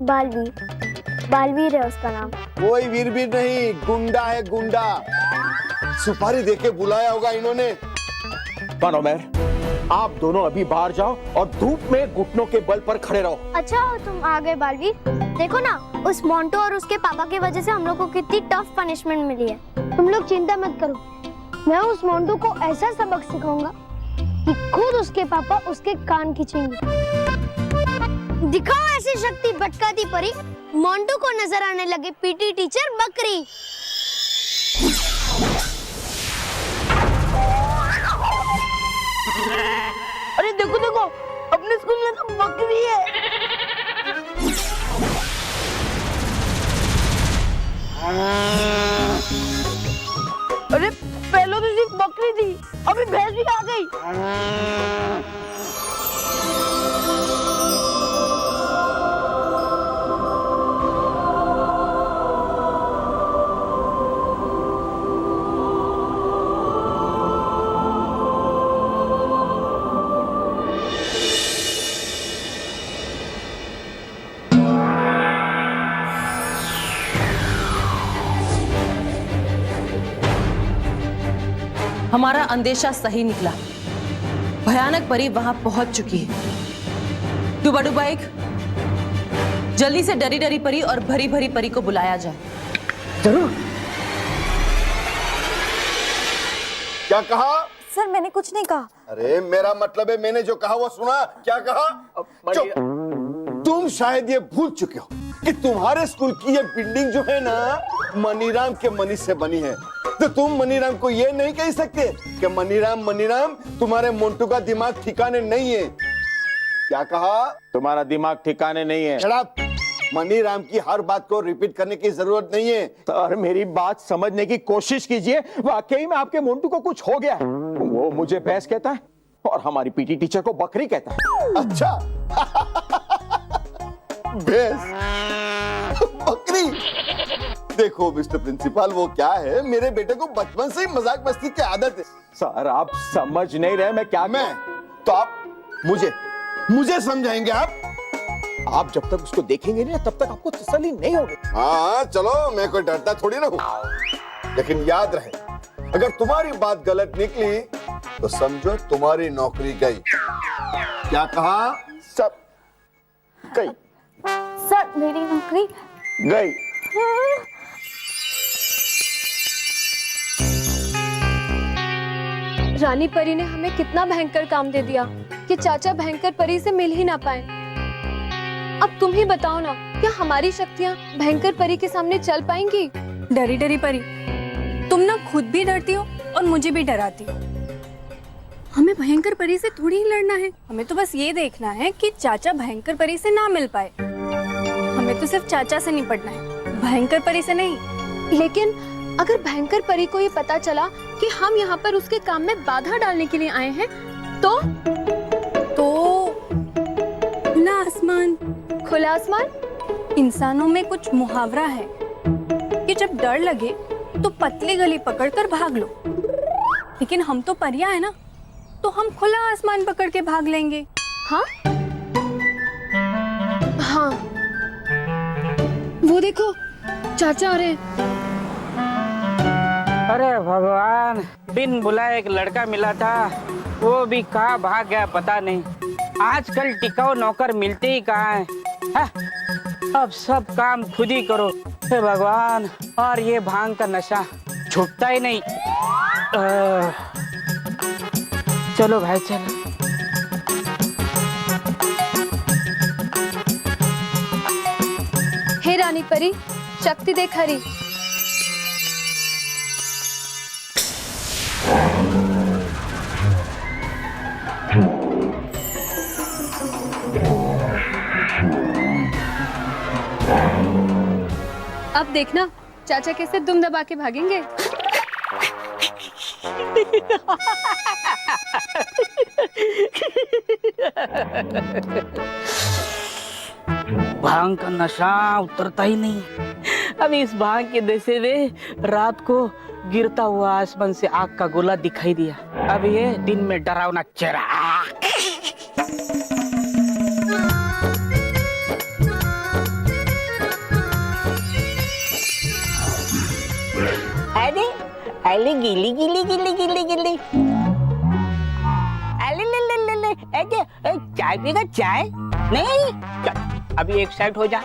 बालवीर, बालवीर है उसका नाम। कोई वीर भी नहीं, गुंडा है गुंडा। सुपारी देके बुलाया होगा इन्होंने। मनोमेर, आप दोनों अभी बाहर जाओ और धूप में घुटनों के बल पर खड़े रहो। अच्छा तुम आ गए बालवीर। देखो ना, उस मोंटो और उसके पापा की वजह से हम लोग को कितनी टफ पनिशमेंट मिली है। तुम लोग चिंता मत करो, मैं उस मोंटो को ऐसा सबक सिखाऊंगा कि खुद उसके पापा उसके कान खींचेंगे। दिखाओ ऐसी शक्ति भटकाती परी, मोंटो को नजर आने लगे पीटी टीचर बकरी। अरे देखो देखो, अपने स्कूल में तो बकरी है। अरे पहले तो सिर्फ बकरी थी, अभी भैंस भी आ गई। हमारा अंदेशा सही निकला। भयानक परी वहां पहुंच चुकी है। डुबा डुबा एक, जल्दी से डरी डरी परी और भरी भरी परी को बुलाया जाए। जरूर। क्या कहा? सर मैंने कुछ नहीं कहा। अरे मेरा मतलब है मैंने जो कहा वो सुना। क्या कहा? चुप। तुम शायद ये भूल चुके हो कि तुम्हारे स्कूल की ये बिल्डिंग जो है ना, मनीराम के मनी से बनी है। तो तुम मनीराम को ये नहीं कह सकते कि मनीराम तुम्हारे मोंटू का दिमाग ठिकाने नहीं है। क्या कहा? तुम्हारा दिमाग ठिकाने नहीं है। Shut up. मनीराम की हर बात को रिपीट करने की जरूरत नहीं है। सर मेरी बात समझने की कोशिश कीजिए। वाकई में आपके मोंटू को कुछ हो गया है। वो मुझे भैंस कहता है और हमारी पीटी टीचर को बकरी कहता है। अच्छा। भैंस, बकरी। देखो मिस्टर प्रिंसिपल, वो क्या है, मेरे बेटे को बचपन से ही मजाक मस्ती की आदत है। सर आप समझ नहीं रहे मैं क्या। मैं तो आप मुझे समझाएंगे आप जब तक उसको देखेंगे नहीं तब तक आपको तसल्ली नहीं होगी। हाँ चलो, मैं कोई डरता थोड़ी ना हूँ, लेकिन याद रहे अगर तुम्हारी बात गलत निकली तो समझो तुम्हारी नौकरी गई। क्या कहा? सब गई। सर मेरी नौकरी गई। रानी परी ने हमें कितना भयंकर काम दे दिया कि चाचा भयंकर परी से मिल ही ना पाए। अब तुम ही बताओ ना, क्या हमारी शक्तियाँ भयंकर परी के सामने चल पाएंगी? डरी डरी परी, तुम ना खुद भी डरती हो और मुझे भी डराती हो। हमें भयंकर परी से थोड़ी ही लड़ना है, हमें तो बस ये देखना है कि चाचा भयंकर परी से ना मिल पाए। हमें तो सिर्फ चाचा से निपटना है, भयंकर परी से नहीं। लेकिन अगर भयंकर परी को ये पता चला कि हम यहाँ पर उसके काम में बाधा डालने के लिए आए हैं, तो खुला आसमान। खुला आसमान? इंसानों में कुछ मुहावरा है कि जब डर लगे तो पतली गली पकड़कर भाग लो, लेकिन हम तो परियां है ना, तो हम खुला आसमान पकड़ के भाग लेंगे। हाँ हाँ, वो देखो चाचा आ रहे हैं। अरे भगवान, बिन बुलाए एक लड़का मिला था, वो भी कहाँ भाग गया पता नहीं। आजकल टिकाऊ नौकर मिलते ही कहाँ हैं। अब सब काम खुद ही करो। हे भगवान, और ये भांग का नशा छूटता ही नहीं। चलो भाई चलो। हे रानी परी, शक्ति देख हरी। अब देखना चाचा कैसे दुम दबा के भागेंगे। भांग का नशा उतरता ही नहीं। अब इस भांग के नशे में रात को गिरता हुआ आसमान से आग का गोला दिखाई दिया। अब ये दिन में डरावना चेहरा। अले गिली गिली गिली गिली गिली, अले ले ले ले ले, चाय पीगा चाय? नहीं, चल अभी एक साइड हो जा।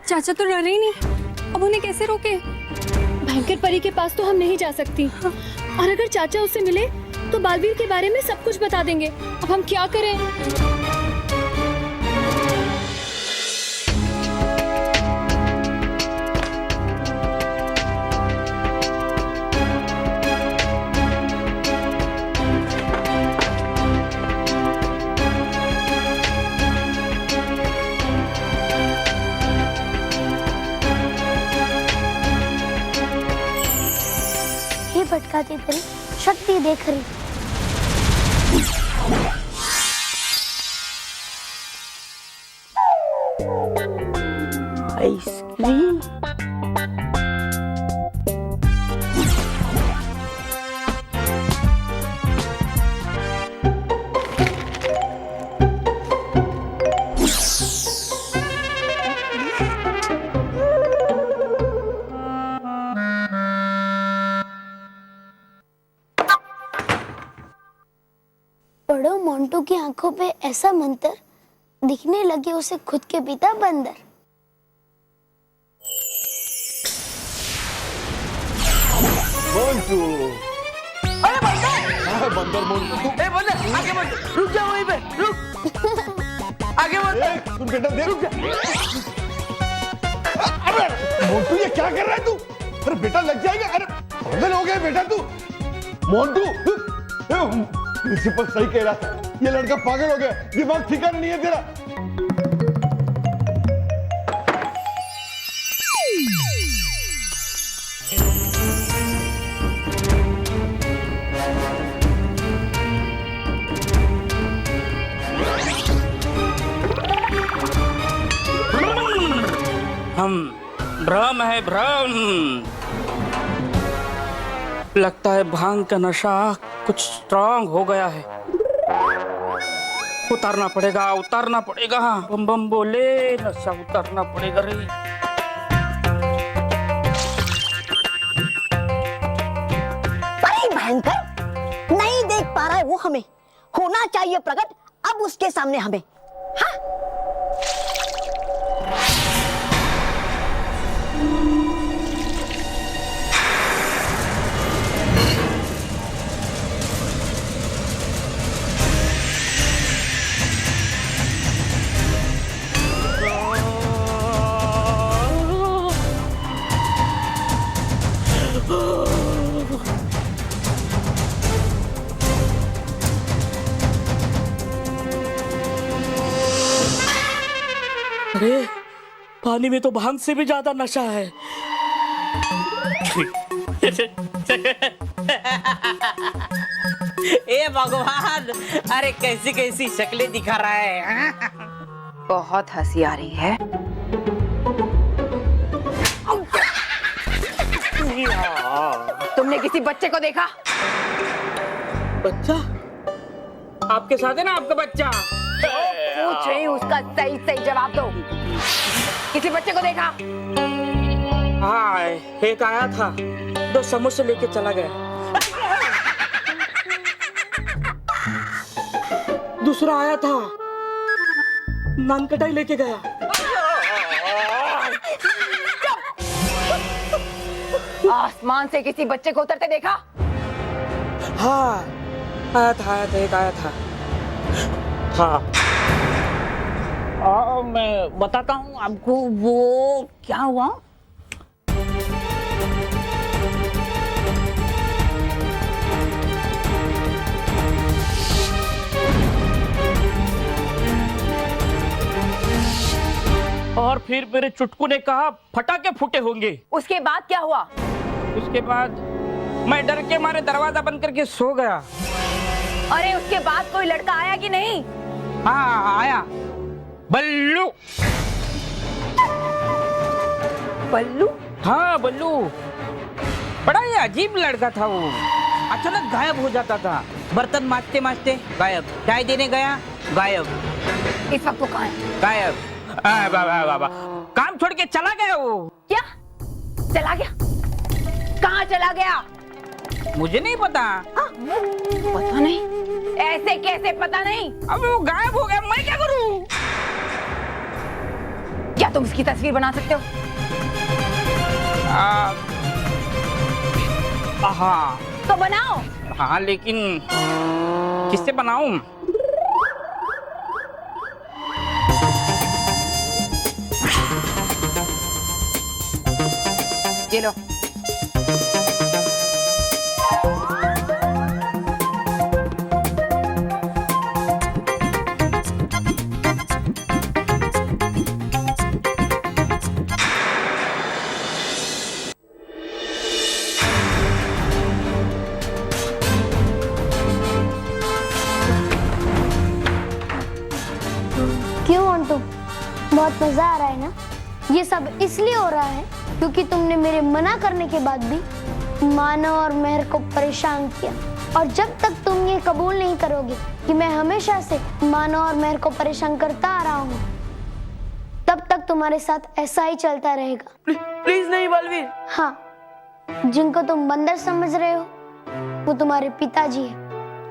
चाचा तो डर ही नहीं, अब उन्हें कैसे रोके? भयंकर परी के पास तो हम नहीं जा सकती, और अगर चाचा उससे मिले तो बालवीर के बारे में सब कुछ बता देंगे। अब हम क्या करें? ये भटकाती परी शक्ति देख रही। आइसक्रीम, पढ़ो मोंटू की आंखों पे ऐसा मंतर, दिखने लगे उसे खुद के पिता बंदर। मोंटू, अरे बंदर, बंदर मोंटू, ए बंदर, आगे बढ़, रुक जा वहीं पे, रुक, आगे बढ़, तू बेटा देख। अरे मोंटू ये क्या कर रहा है तू? अरे बेटा लग जाएगा। अरे पागल हो गया बेटा तू। मोंटू, प्रिंसिपल सही कह रहा था, ये लड़का पागल हो गया, दिमाग ठिकाना नहीं है तेरा। हम भ्रम है भ्रम, लगता है भांग का नशा कुछ स्ट्रांग हो गया है। उतारना पड़ेगा, उतारना पड़ेगा, बम बम बोले, नशा उतारना पड़ेगा रे। परी भयंकर नहीं देख पा रहा है वो हमें, होना चाहिए प्रकट अब उसके सामने हमें। हाँ? अरे पानी में तो भांग से भी ज्यादा नशा है। ए भगवान, अरे कैसी कैसी शक्लें दिखा रहा है। बहुत हंसी आ रही है। तुमने किसी बच्चे को देखा? बच्चा? आपके साथ है ना आपका बच्चा? पूछ रही हूँ, उसका सही सही जवाब दो। किसी बच्चे को देखा? हाँ, एक आया था, 2 समोसे लेके चला गया। दूसरा आया था, नान कटाई लेके गया। आसमान से किसी बच्चे को उतरते देखा? हाँ, आया था, एक आया था। हाँ, मैं बताता हूँ आपको वो क्या हुआ। और फिर मेरे चुटकू ने कहा फटाके फूटे होंगे। उसके बाद क्या हुआ? उसके बाद मैं डर के मारे दरवाजा बंद करके सो गया। अरे उसके बाद कोई लड़का आया कि नहीं? हाँ आया, बल्लू। बल्लू? हाँ बल्लू, बड़ा ही अजीब लड़का था वो। अचानक गायब हो जाता था, बर्तन मांजते मांजते गायब, चाय देने गया गायब, इस वक्त वो कहाँ है? गायब। बाबा काम छोड़ के चला गया वो। क्या चला गया? कहाँ चला गया? मुझे नहीं पता। पता नहीं? ऐसे कैसे पता नहीं? अब वो गायब हो गया, मैं क्या करूं? क्या तुम उसकी तस्वीर बना सकते हो? हाँ। तो बनाओ। हाँ लेकिन किससे बनाऊं? ये लो। क्यों अंटू, बहुत मजा आ रहा है ना? ये सब इसलिए हो रहा है क्योंकि तुमने मेरे मना करने के बाद भी मानव और मेहर को परेशान किया। और जब तक तुम ये कबूल नहीं करोगे कि मैं हमेशा से मानव और मेहर को परेशान करता आ रहा हूँ, तब तक तुम्हारे साथ ऐसा ही चलता रहेगा। प्लीज नहीं बलवीर। हाँ, जिनको तुम बंदर समझ रहे हो वो तुम्हारे पिताजी है,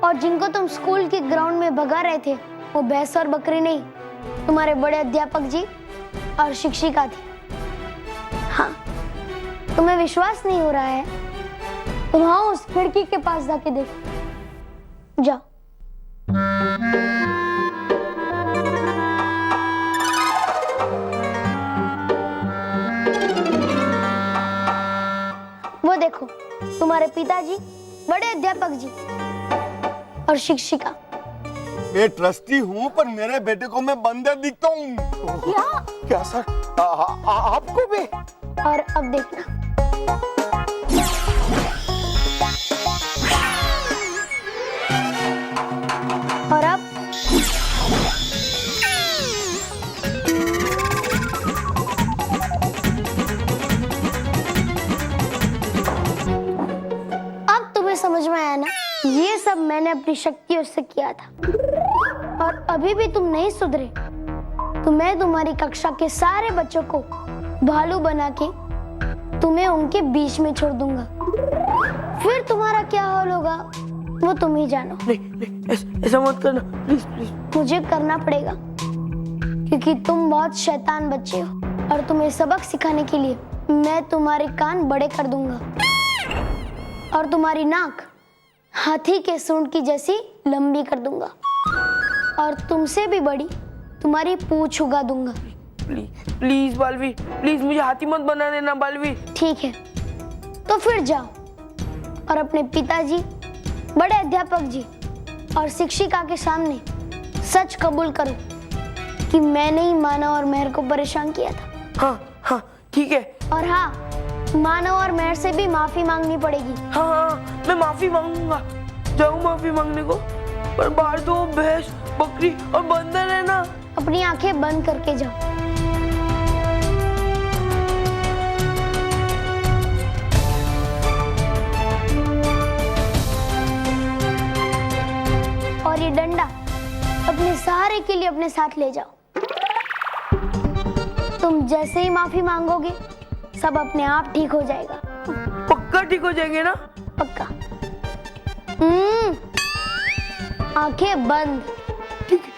और जिनको तुम स्कूल के ग्राउंड में भगा रहे थे वो भैंस और बकरी नहीं, तुम्हारे बड़े अध्यापक जी और शिक्षिका थी। हाँ, तुम्हें विश्वास नहीं हो रहा है? तुम हाँ उस खिड़की के पास जाके देखो, जाओ। वो देखो, तुम्हारे पिताजी, बड़े अध्यापक जी और शिक्षिका। मैं ट्रस्टी हूँ पर मेरे बेटे को मैं बंदर दिखता हूँ। क्या सर? आपको भी? और अब देखना, और अब तुम्हें समझ में आया ना? ये सब मैंने अपनी शक्तियों से किया था, और अभी भी तुम नहीं सुधरे तो मैं तुम्हारी कक्षा के सारे बच्चों को भालू बना के तुम्हें उनके बीच में छोड़ दूंगा। फिर तुम्हारा क्या हाल होगा वो तुम ही जानो। नहीं, ऐसा मत करना, प्लीज प्लीज। मुझे करना पड़ेगा क्योंकि तुम बहुत शैतान बच्चे हो, और तुम्हें सबक सिखाने के लिए मैं तुम्हारे कान बड़े कर दूंगा और तुम्हारी नाक हाथी के सूंड की जैसी लंबी कर दूंगा, और तुमसे भी बड़ी तुम्हारी पूंछ उगा दूंगा। प्लीज बालवीर, प्लीज मुझे हाथी मत बना देना बालवीर। ठीक है, तो फिर जाओ और अपने पिताजी, बड़े अध्यापक जी और शिक्षिका के सामने सच कबूल करो कि मैंने ही मानव और मेहर को परेशान किया था। हाँ हाँ ठीक है। और हाँ, मानव और मेहर से भी माफी मांगनी पड़ेगी। हाँ हाँ, मैं माफी मांगूंगा। जाऊँ माफी मांगने को? पर बाहर तो भैंस, बकरी और बंदर है ना। अपनी आंखें बंद करके जाओ। और ये डंडा अपने सहारे के लिए अपने साथ ले जाओ। तुम जैसे ही माफी मांगोगे सब अपने आप ठीक हो जाएगा। पक्का ठीक हो जाएंगे ना? पक्का। आंखें बंद। ठीक है।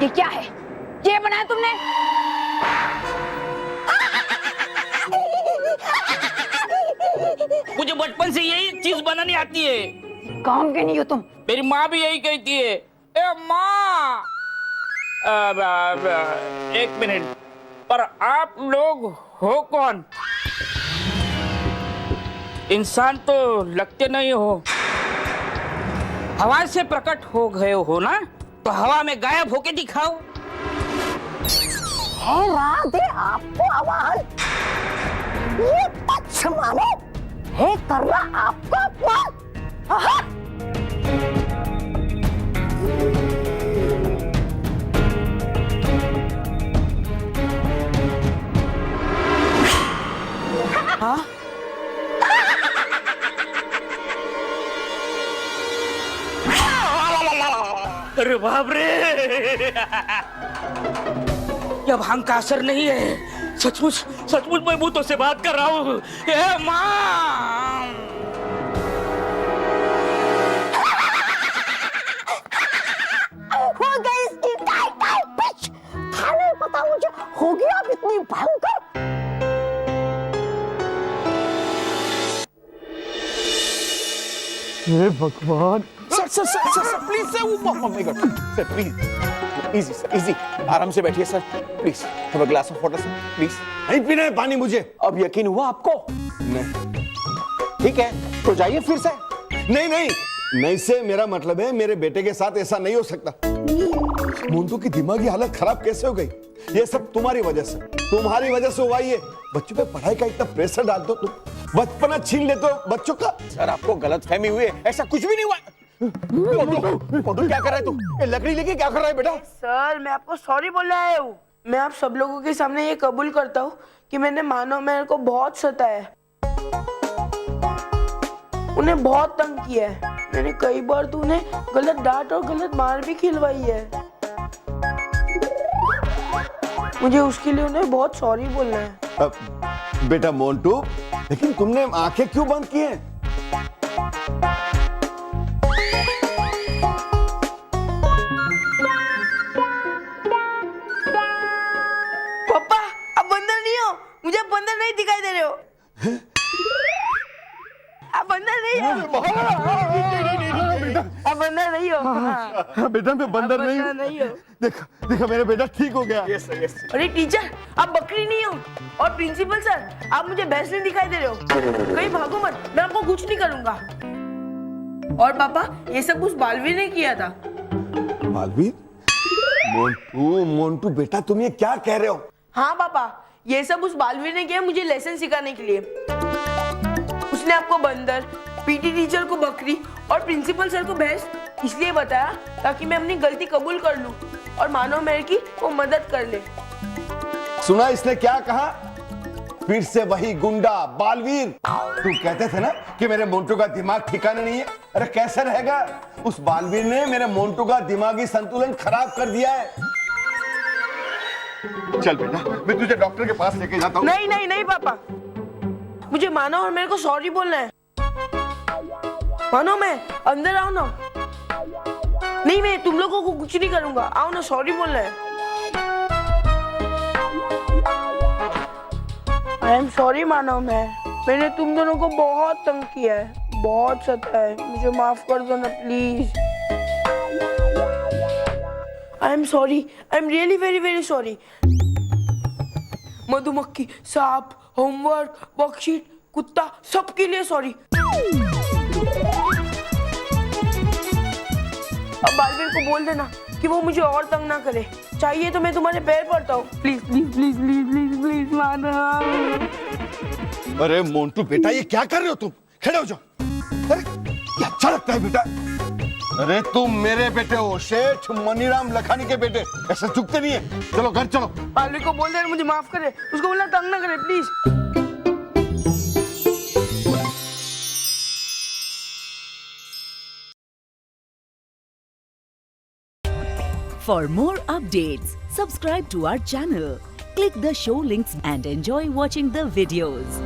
ये क्या है? ये बनाया तुमने? मुझे बचपन से यही चीज बनानी आती है। काम के नहीं हो तुम? मेरी माँ भी यही कहती है। ए माँ, एक मिनट, पर आप लोग हो कौन? इंसान तो लगते नहीं हो। हवा से प्रकट हो गए हो ना, तो हवा में गायब होके दिखाओ। है राधे आपको आवाज, ये पक्ष मानो है कर रहा आपका अपमान। आहा! हाँ? अरे बाप रे, ये भांग का असर नहीं है। सचमुच सचमुच मैं भूतों से बात कर रहा हूँ। ए माँ, हो गई इसकी टाई टाई पिच। था नहीं पता मुझे हो गया अब इतनी भयंकर। हे भगवान। Sir please sir, oh my God sir, please easy sir, easy, आराम से बैठिए sir, please have a glass of water sir, please. नहीं पीना है पानी मुझे। अब यकीन हुआ आपको? नहीं ठीक है, तो जाइए फिर से। नहीं नहीं नहीं से मेरा मतलब है मेरे बेटे के साथ ऐसा नहीं हो सकता। मोंटू की दिमागी हालत खराब कैसे हो गई? ये सब तुम्हारी वजह से, तुम्हारी वजह से हुआ। ये बच्चों पे पढ़ाई का इतना प्रेशर डाल दो तुम, बचपना छीन लेते हो बच्चों का। सर आपको गलतफहमी हुई है, ऐसा कुछ भी नहीं हुआ। मोंटू क्या कर रहा है तू? ये लकड़ी लेके क्या कर रहा है बेटा? सर मैं आपको सॉरी बोलने आया हूँ। मैं आप सब लोगों के सामने ये कबूल करता हूँ कि मैंने मानव मेरे को बहुत सताया, उन्हें बहुत तंग किया है। मैंने कई बार तो उन्हें गलत डांट और गलत मार भी खिलवाई है। मुझे उसके लिए उन्हें बहुत सॉरी बोलना है। बेटा मोंटू, लेकिन तुमने आंखें क्यों बंद की हैं? पापा आप बंदर नहीं हो, मुझे बंदर नहीं दिखाई दे रहे हो। आप बंदर नहीं हो, आप बंदर नहीं हो। हाँ, बेटा मैं बंदर नहीं हूँ। देखा देखा मेरा बेटा ठीक हो गया। Yes sir, yes sir. अरे टीचर आप बकरी नहीं हो, और प्रिंसिपल सर आप मुझे भैंस नहीं दिखाई दे रहे हो। कहीं भागो मत, मैं आपको कुछ नहीं करूंगा। और पापा ये सब उस बालवीर ने किया था। बालवीर? मोंटू मोंटू बेटा तुम ये क्या कह रहे हो? हाँ पापा, ये सब उस बालवीर ने किया मुझे लेसन सिखाने के लिए। उसने आपको बंदर, पीटी टीचर को बकरी और प्रिंसिपल सर को भैंस इसलिए बताया ताकि मैं अपनी गलती कबूल कर लूं और मानव मेरे की वो मदद कर ले। सुना इसने क्या कहा? फिर से वही गुंडा बालवीर। तुम कहते थे ना कि मेरे मोंटू का दिमाग ठिकाने नहीं है। अरे कैसे रहेगा? उस बालवीर ने मेरे मोंटू का दिमागी संतुलन खराब कर दिया है। चल बेटा मैं तुझे डॉक्टर के पास लेके जाता हूँ। नहीं नहीं नहीं पापा, मुझे मानो और मेरे को सॉरी बोलना है। मानो मैं अंदर आओ ना। नहीं मैं तुम लोगों को कुछ नहीं करूंगा, आओ ना, सॉरी बोलना है। आई एम सॉरी मानव, मैंने तुम दोनों को बहुत तंग किया है, बहुत सताया है। मुझे माफ कर दो ना please. I am sorry, I am really very very sorry. मधुमक्खी, सांप, होमवर्क, वर्कशीट, कुत्ता, सबके लिए सॉरी। अब बालवीर को बोल देना कि वो मुझे और तंग ना करे। चाहिए तो मैं तुम्हारे पैर पड़ता हूँ। Please please please please please please माना। अरे मोंटू बेटा ये क्या कर रहे हो तुम? खड़े हो जाओ। अरे क्या अच्छा लगता है बेटा? अरे तुम मेरे बेटे हो, सेठ मनीराम लखानी के बेटे, ऐसे झुकते नहीं है। चलो घर चलो। बालवीर को बोल देना मुझे माफ करे, उसको बोलना तंग ना करे please. For more updates, subscribe to our channel, click the show links and enjoy watching the videos.